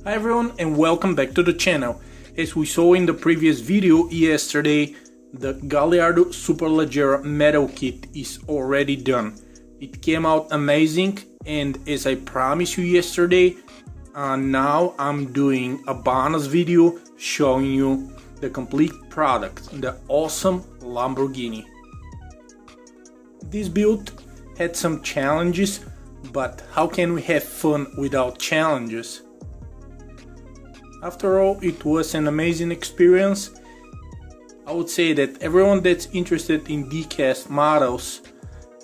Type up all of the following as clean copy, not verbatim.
Hi everyone and welcome back to the channel. As we saw in the previous video yesterday, the Gallardo Superleggera metal kit is already done. It came out amazing, and as I promised you yesterday, now I'm doing a bonus video showing you the complete product, the awesome Lamborghini. This build had some challenges, but how can we have fun without challenges? After all, it was an amazing experience. I would say that everyone that's interested in die-cast models,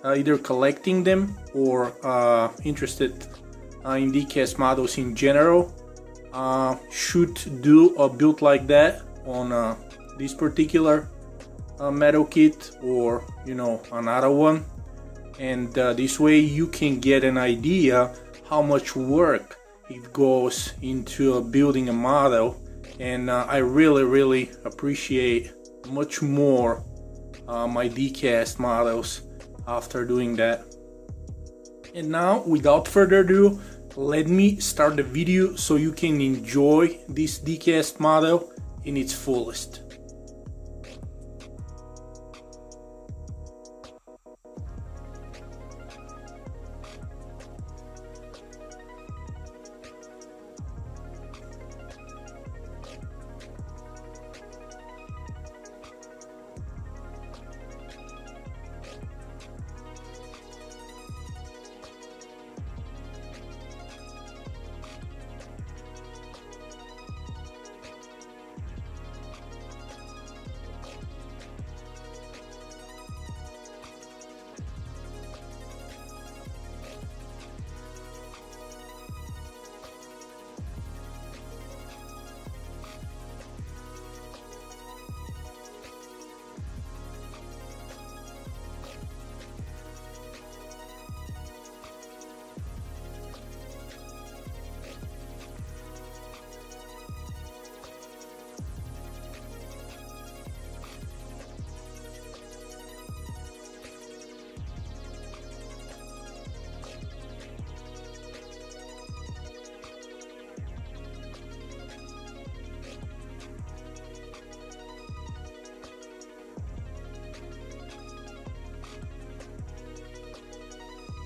either collecting them or interested in die-cast models in general, should do a build like that on this particular metal kit, or another one, and this way you can get an idea how much work it goes into building a model, and I really appreciate much more my die-cast models after doing that. And now, without further ado, let me start the video so you can enjoy this die-cast model in its fullest.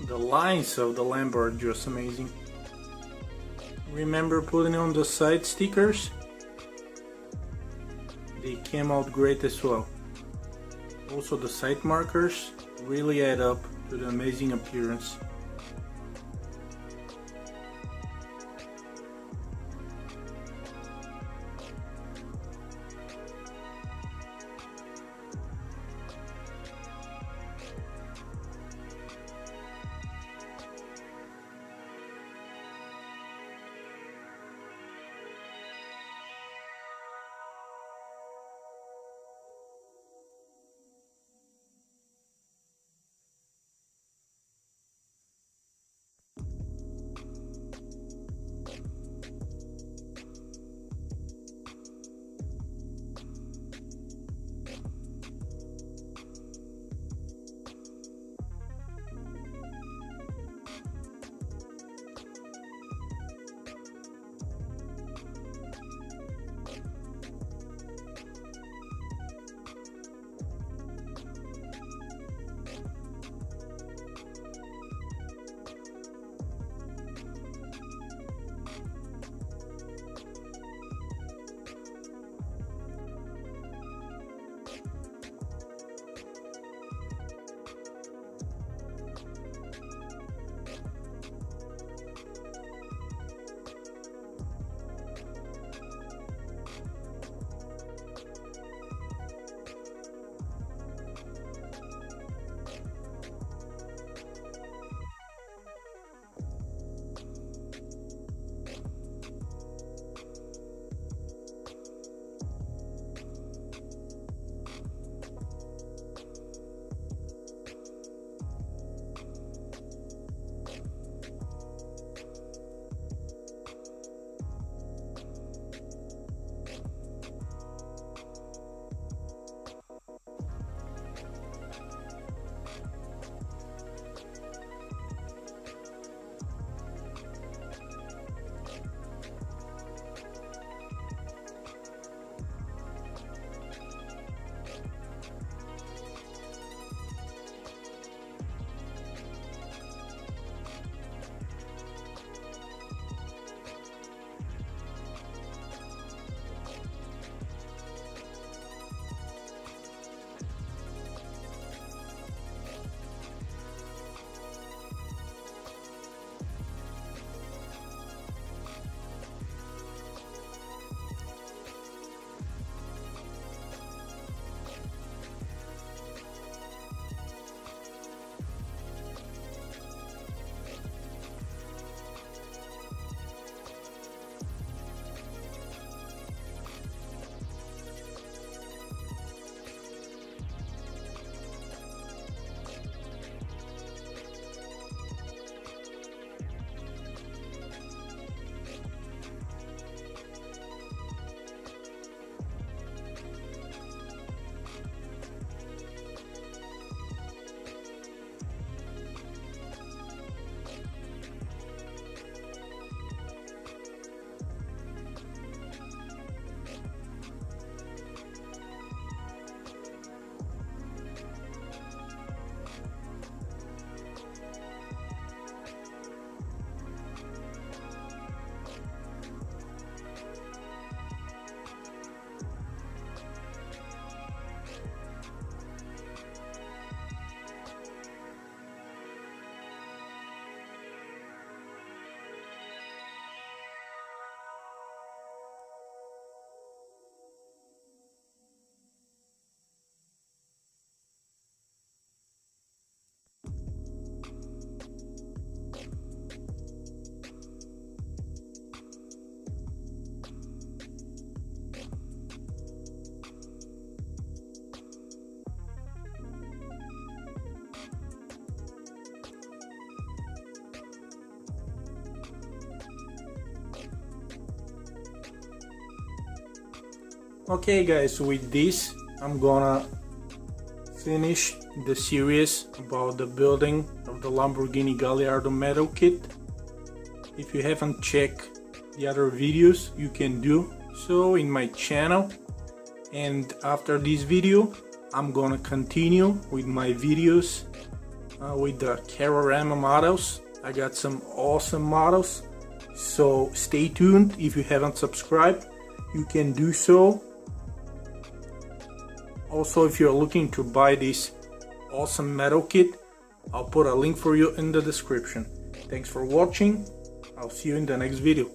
The lines of the Lambo are just amazing. Remember putting on the side stickers? They came out great as well. Also, the side markers really add up to the amazing appearance. Okay guys, with this I'm gonna finish the series about the building of the Lamborghini Gallardo metal kit. If you haven't checked the other videos, you can do so in my channel. And after this video, I'm gonna continue with my videos with the Carrorama models. I got some awesome models, so stay tuned. If you haven't subscribed, you can do so. Also, if you're looking to buy this awesome metal kit, I'll put a link for you in the description. Thanks for watching. I'll see you in the next video.